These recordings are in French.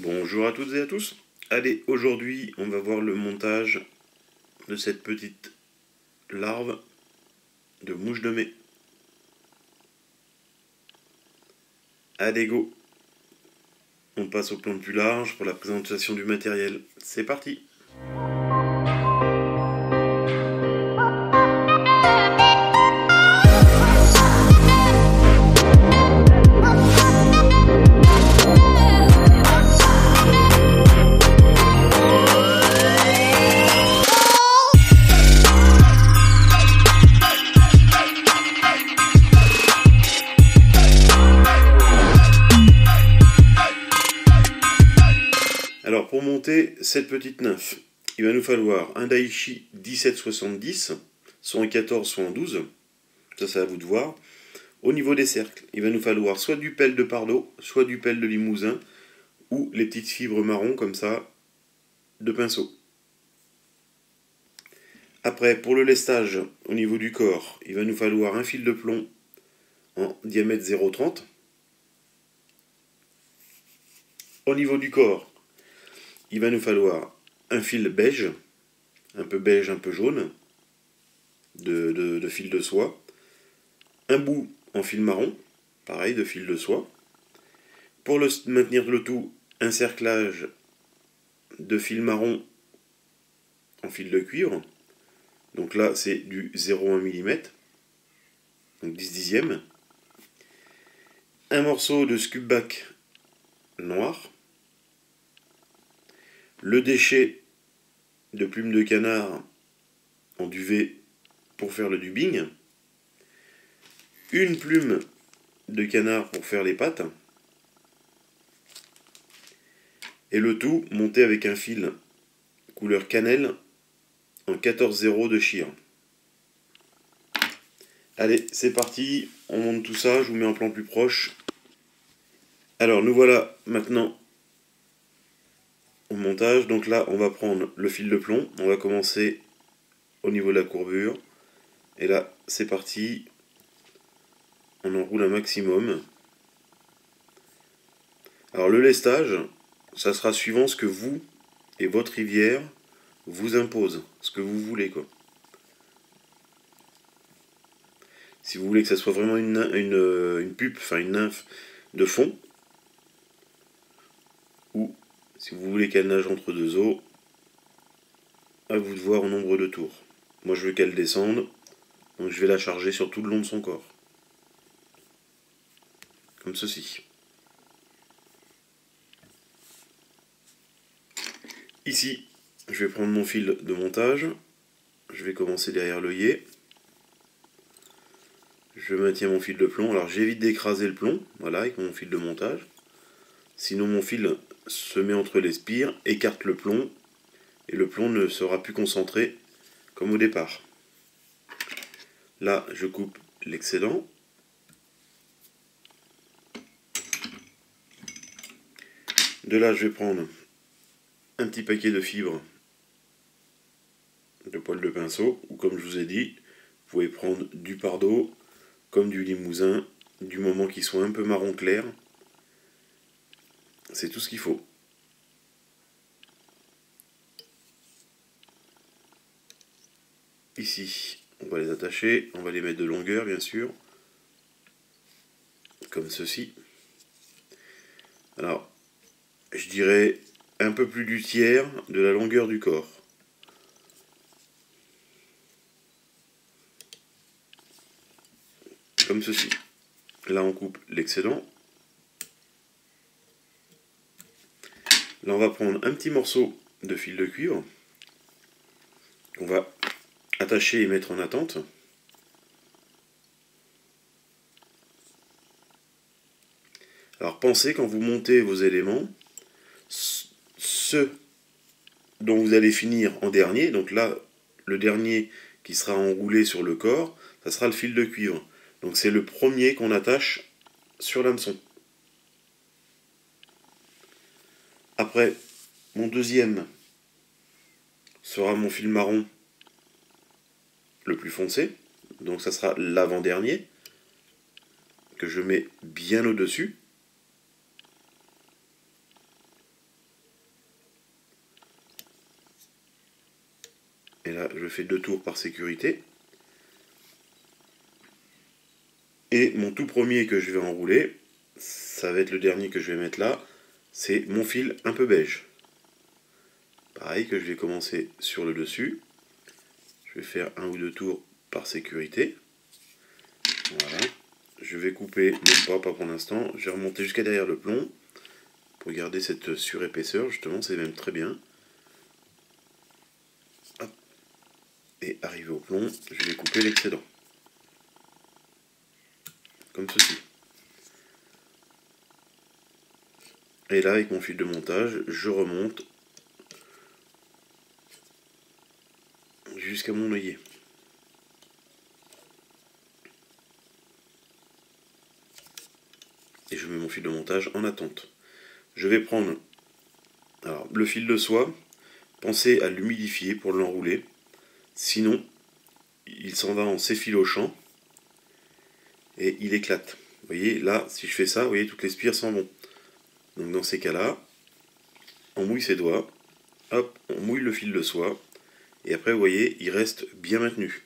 Bonjour à toutes et à tous. Allez, aujourd'hui, on va voir le montage de cette petite larve de mouche de mai. Allez, go. On passe au plan plus large pour la présentation du matériel. C'est parti. Alors pour monter cette petite nymphe, il va nous falloir un Daichi 1770, soit en 14, soit en 12. Ça c'est à vous de voir. Au niveau des cercles, il va nous falloir soit du pelle de Pardo, soit du pelle de Limousin, ou les petites fibres marron comme ça, de pinceau. Après, pour le lestage, au niveau du corps, il va nous falloir un fil de plomb en diamètre 0,30. Au niveau du corps, il va nous falloir un fil beige, un peu jaune, de fil de soie. Un bout en fil marron, pareil, de fil de soie. Pour maintenir le tout, un cerclage de fil marron en fil de cuivre. Donc là, c'est du 0,1 mm, donc 10 dixièmes. Un morceau de scubac noir. Le déchet de plume de canard en duvet pour faire le dubbing. Une plume de canard pour faire les pattes. Et le tout monté avec un fil couleur cannelle en 14-0 de Shear. Allez, c'est parti, on monte tout ça, je vous mets un plan plus proche. Alors, nous voilà maintenant au montage. Donc là, on va prendre le fil de plomb, on va commencer au niveau de la courbure. Et là, c'est parti, on enroule un maximum. Alors le lestage, ça sera suivant ce que vous et votre rivière vous impose, ce que vous voulez quoi. Si vous voulez que ça soit vraiment une pupe, enfin une nymphe de fond, ou si vous voulez qu'elle nage entre deux eaux, à vous de voir au nombre de tours. Moi je veux qu'elle descende, donc je vais la charger sur tout le long de son corps. Comme ceci. Ici, je vais prendre mon fil de montage, je vais commencer derrière l'œillet. Je maintiens mon fil de plomb, alors j'évite d'écraser le plomb, voilà, avec mon fil de montage. Sinon mon fil se met entre les spires, écarte le plomb, et le plomb ne sera plus concentré comme au départ. Là, je coupe l'excédent. De là, je vais prendre un petit paquet de fibres de poils de pinceau, ou comme je vous ai dit, vous pouvez prendre du Pardo, comme du Limousin, du moment qu'il soit un peu marron clair. C'est tout ce qu'il faut. Ici, on va les attacher, on va les mettre de longueur bien sûr, comme ceci. Alors, je dirais un peu plus du tiers de la longueur du corps. Comme ceci. Là, on coupe l'excédent. Là, on va prendre un petit morceau de fil de cuivre qu'on va attacher et mettre en attente. Alors, pensez quand vous montez vos éléments, ceux dont vous allez finir en dernier, donc là, le dernier qui sera enroulé sur le corps, ça sera le fil de cuivre. Donc c'est le premier qu'on attache sur l'hameçon. Après, mon deuxième sera mon fil marron le plus foncé. Donc ça sera l'avant-dernier que je mets bien au-dessus. je fais 2 tours par sécurité. Et mon tout premier que je vais enrouler, ça va être le dernier que je vais mettre là, c'est mon fil un peu beige. Pareil que je vais commencer sur le dessus. Je vais faire 1 ou 2 tours par sécurité. Voilà. Je vais couper, non pas pour l'instant, je vais remonter jusqu'à derrière le plomb pour garder cette surépaisseur, justement, c'est même très bien. Hop. Et arrivé au plomb, je vais couper l'excédent. Comme ceci. Et là, avec mon fil de montage, je remonte jusqu'à mon œillet. Et je mets mon fil de montage en attente. Je vais prendre le fil de soie, pensez à l'humidifier pour l'enrouler, sinon il s'en va en s'effilochant et il éclate. Vous voyez, là, si je fais ça, vous voyez, toutes les spires s'en vont. Donc dans ces cas-là, on mouille ses doigts, hop, on mouille le fil de soie, et après, vous voyez, il reste bien maintenu.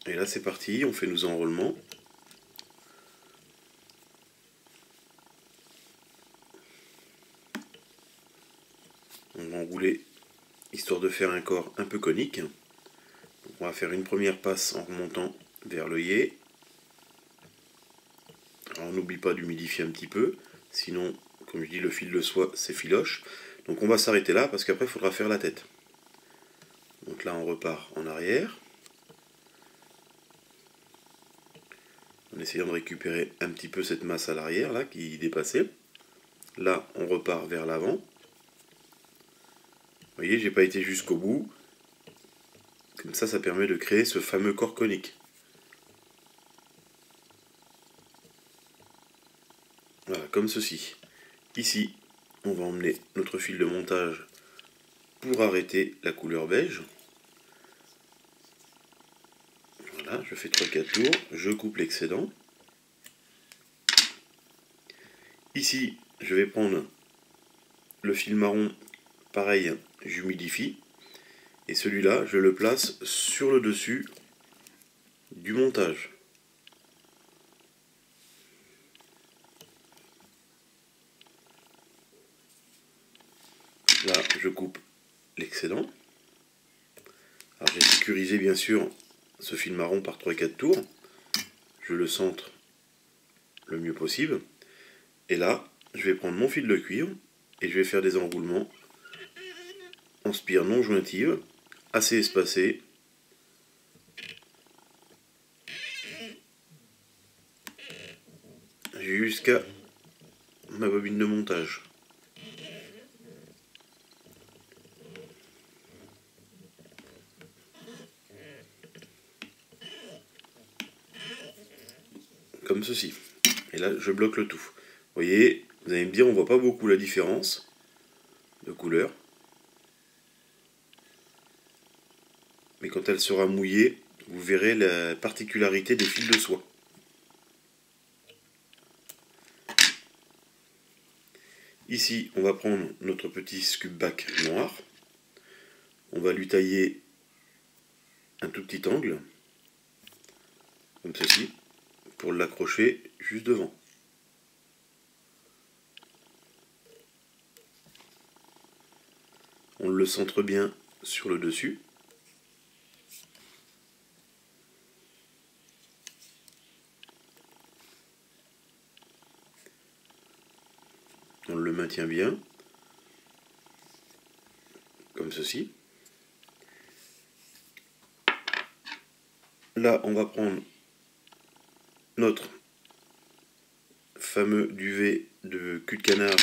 Et là, c'est parti, on fait nos enroulements. On va enrouler, histoire de faire un corps un peu conique. Donc, on va faire une première passe en remontant vers l'œillet. Alors, on n'oublie pas d'humidifier un petit peu, sinon, comme je dis, le fil de soie s'effiloche. Donc on va s'arrêter là, parce qu'après, il faudra faire la tête. Donc là, on repart en arrière. En essayant de récupérer un petit peu cette masse à l'arrière, là, qui dépassait. Là, on repart vers l'avant. Vous voyez, j'ai pas été jusqu'au bout. Comme ça, ça permet de créer ce fameux corps conique. Voilà, comme ceci. Ici, on va emmener notre fil de montage pour arrêter la couleur beige. Voilà, je fais 3-4 tours, je coupe l'excédent. Ici, je vais prendre le fil marron, pareil, j'humidifie. Et celui-là, je le place sur le dessus du montage. Là, je coupe l'excédent. Alors j'ai sécurisé bien sûr ce fil marron par 3-4 tours. Je le centre le mieux possible. Et là, je vais prendre mon fil de cuivre et je vais faire des enroulements en spire non jointive, assez espacés. Jusqu'à ma bobine de montage. Comme ceci. Et là, je bloque le tout. Vous voyez, vous allez me dire, on voit pas beaucoup la différence de couleur. Mais quand elle sera mouillée, vous verrez la particularité des fils de soie. Ici, on va prendre notre petit scoop back noir. On va lui tailler un tout petit angle, comme ceci, pour l'accrocher juste devant. On le centre bien sur le dessus. On le maintient bien, comme ceci. Là, on va prendre notre fameux duvet de cul de canard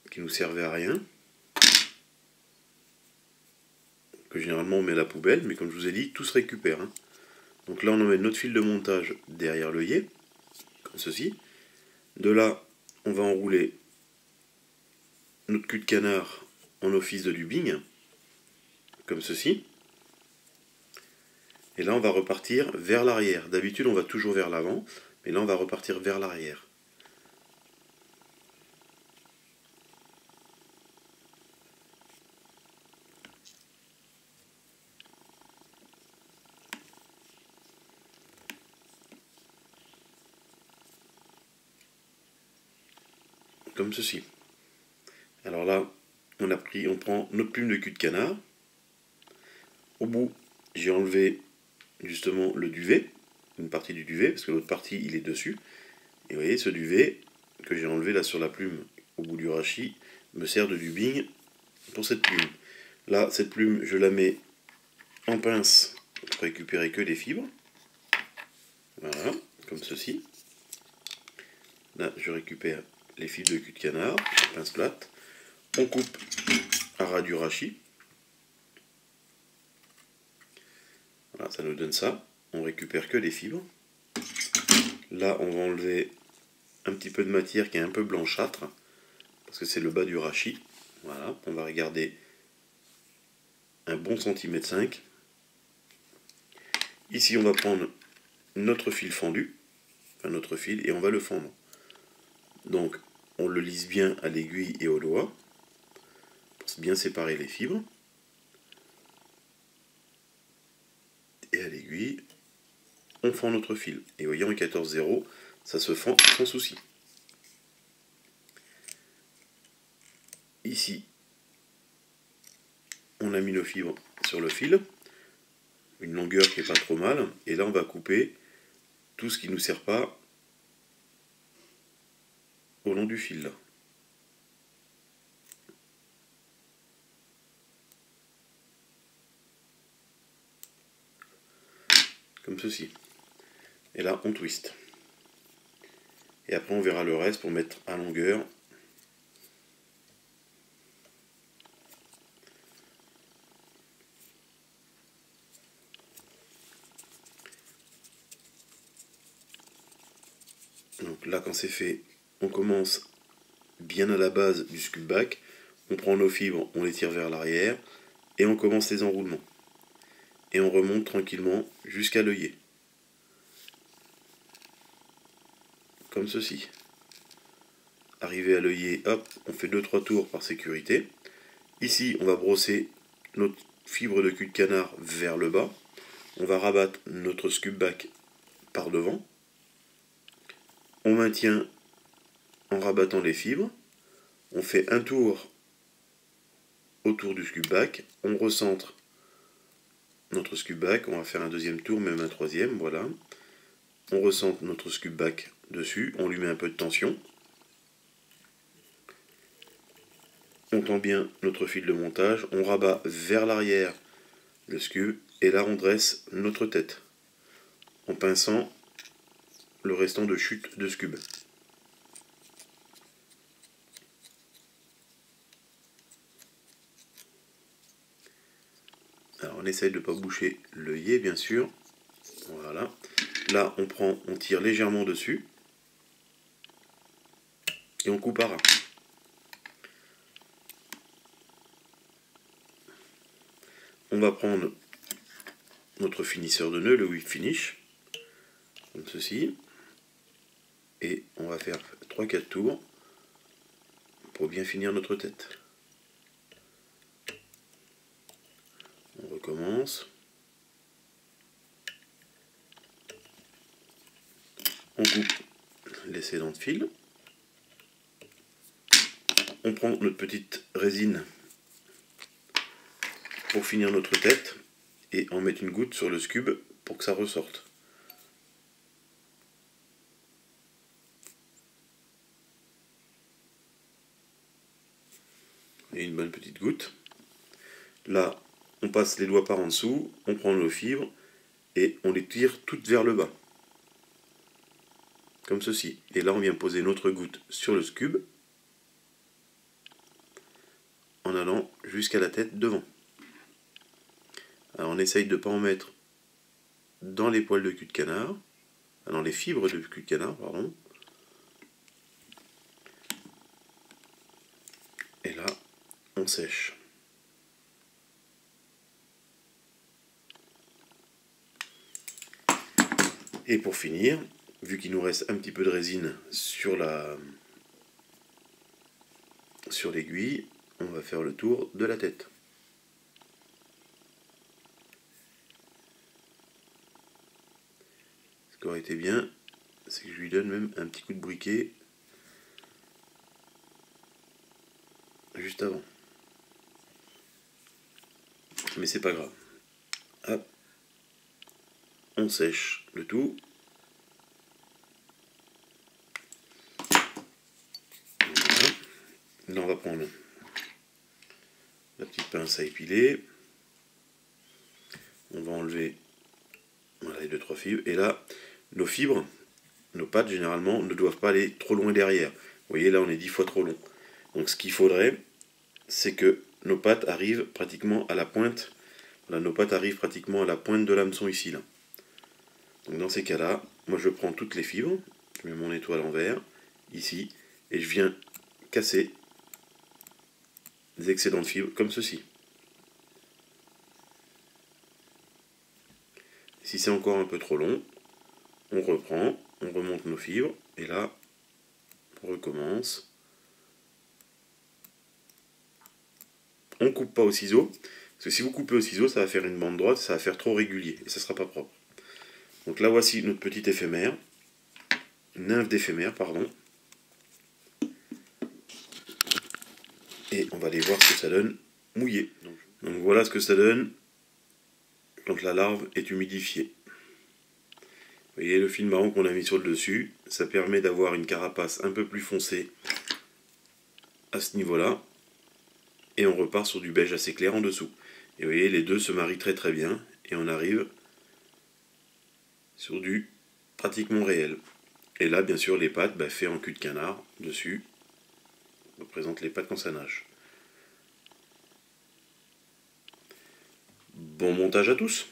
qui nous servait à rien, que généralement on met à la poubelle, mais comme je vous ai dit, tout se récupère. Hein. Donc là, on emmène notre fil de montage derrière l'œillet, comme ceci. De là, on va enrouler notre cul de canard en office de dubbing, comme ceci. Et là, on va repartir vers l'arrière. D'habitude, on va toujours vers l'avant, mais là, on va repartir vers l'arrière. comme ceci. Alors là, on prend notre plume de cul de canard. Au bout, j'ai enlevé justement le duvet, une partie du duvet, parce que l'autre partie, il est dessus. Et vous voyez, ce duvet que j'ai enlevé là sur la plume, au bout du rachis, me sert de dubbing pour cette plume. Là, cette plume, je la mets en pince pour récupérer que les fibres. Voilà, comme ceci. Là, je récupère les fibres de cul de canard, pince plate. On coupe à ras du rachis. Voilà, ça nous donne ça. On récupère que les fibres. Là, on va enlever un petit peu de matière qui est un peu blanchâtre, parce que c'est le bas du rachis. Voilà, on va regarder un bon centimètre 5. Ici, on va prendre notre fil fendu, enfin notre fil, et on va le fendre. Donc, on le lisse bien à l'aiguille et au doigt, pour bien séparer les fibres. Et à l'aiguille, on fend notre fil. Et vous voyez, en 14-0, ça se fend sans souci. Ici, on a mis nos fibres sur le fil, une longueur qui n'est pas trop mal, et là on va couper tout ce qui ne nous sert pas au long du fil là. Comme ceci. Et là on twist. Et après on verra le reste pour mettre à longueur. Donc là quand c'est fait, on commence bien à la base du scoop back, on prend nos fibres, on les tire vers l'arrière, et on commence les enroulements. Et on remonte tranquillement jusqu'à l'œillet. Comme ceci. Arrivé à l'œillet, hop, on fait 2-3 tours par sécurité. Ici, on va brosser notre fibre de cul de canard vers le bas. On va rabattre notre scoop back par devant. On maintient en rabattant les fibres. On fait un tour autour du scoop back. On recentre notre scoop back. On va faire un deuxième tour, même un troisième. Voilà. On recentre notre scoop back dessus. On lui met un peu de tension. On tend bien notre fil de montage. On rabat vers l'arrière le scoop. Et là, on dresse notre tête en pinçant le restant de chute de scub. Alors on essaye de ne pas boucher l'œillet bien sûr. Voilà. Là on tire légèrement dessus. Et on coupe à ras. On va prendre notre finisseur de nœud, le whip finish. Comme ceci. Et on va faire 3-4 tours pour bien finir notre tête. On recommence. On coupe les excédents de fil. On prend notre petite résine pour finir notre tête et en mettre une goutte sur le scub pour que ça ressorte. Et une bonne petite goutte. Là, on passe les doigts par en dessous, on prend nos fibres et on les tire toutes vers le bas. Comme ceci. Et là, on vient poser notre goutte sur le scub en allant jusqu'à la tête devant. Alors, on essaye de ne pas en mettre dans les poils de cul de canard, dans les fibres de cul de canard, pardon. Et là, on sèche. Et pour finir, vu qu'il nous reste un petit peu de résine sur l'aiguille, on va faire le tour de la tête. Ce qui aurait été bien, c'est que je lui donne même un petit coup de briquet juste avant. Mais c'est pas grave. Hop. On sèche le tout. Voilà. Là, on va prendre la petite pince à épiler. On va enlever voilà, les 2-3 fibres. Et là, nos fibres, nos pâtes, généralement, ne doivent pas aller trop loin derrière. Vous voyez, là, on est 10 fois trop long. Donc, ce qu'il faudrait, c'est que nos pâtes arrivent pratiquement à la pointe. Voilà, nos pâtes arrivent pratiquement à la pointe de l'hameçon ici, là. Donc, dans ces cas-là, moi, je prends toutes les fibres. Je mets mon étoile en vert, ici. Et je viens casser des excédents de fibres, comme ceci. Si c'est encore un peu trop long, on reprend, on remonte nos fibres, et là, on recommence. On ne coupe pas au ciseau, parce que si vous coupez au ciseau, ça va faire une bande droite, ça va faire trop régulier, et ça ne sera pas propre. Donc là, voici notre petite éphémère, une nymphe d'éphémère, pardon. Et on va aller voir ce que ça donne mouillé. Donc voilà ce que ça donne quand la larve est humidifiée. Vous voyez le fil marron qu'on a mis sur le dessus, ça permet d'avoir une carapace un peu plus foncée à ce niveau-là. Et on repart sur du beige assez clair en dessous. Et vous voyez, les deux se marient très très bien. Et on arrive sur du pratiquement réel. Et là, bien sûr, les pâtes, fait en cul de canard dessus. On représente les pâtes quand ça nage. Bon montage à tous!